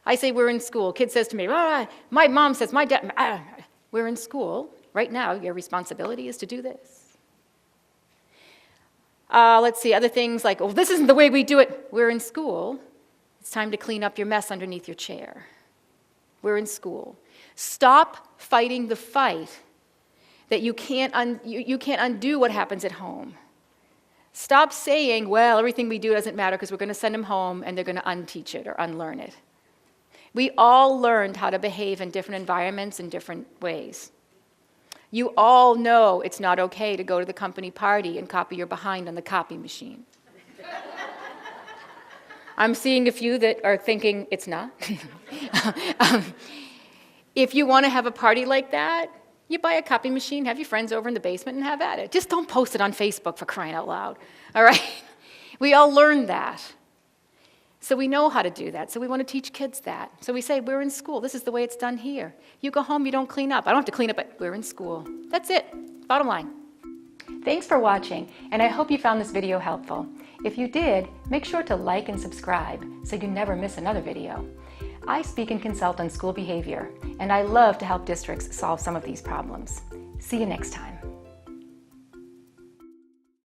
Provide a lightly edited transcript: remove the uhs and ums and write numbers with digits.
I say we're in school. Kid says to me, my mom says, my dad, we're in school. Right now, your responsibility is to do this. Let's see, other things like, oh, this isn't the way we do it. We're in school. It's time to clean up your mess underneath your chair. We're in school. Stop fighting the fight that you can't undo what happens at home. Stop saying, well, everything we do doesn't matter because we're going to send them home and they're going to unteach it or unlearn it. We all learned how to behave in different environments in different ways. You all know it's not okay to go to the company party and copy your behind on the copy machine. I'm seeing a few that are thinking it's not. If you want to have a party like that, you buy a copy machine, have your friends over in the basement and have at it. Just don't post it on Facebook, for crying out loud, all right? We all learned that. So we know how to do that. So we want to teach kids that. So we say, we're in school. This is the way it's done here. You go home, you don't clean up. I don't have to clean up, but we're in school. That's it. Bottom line. Thanks for watching, and I hope you found this video helpful. If you did, make sure to like and subscribe so you never miss another video. I speak and consult on school behavior, and I love to help districts solve some of these problems. See you next time.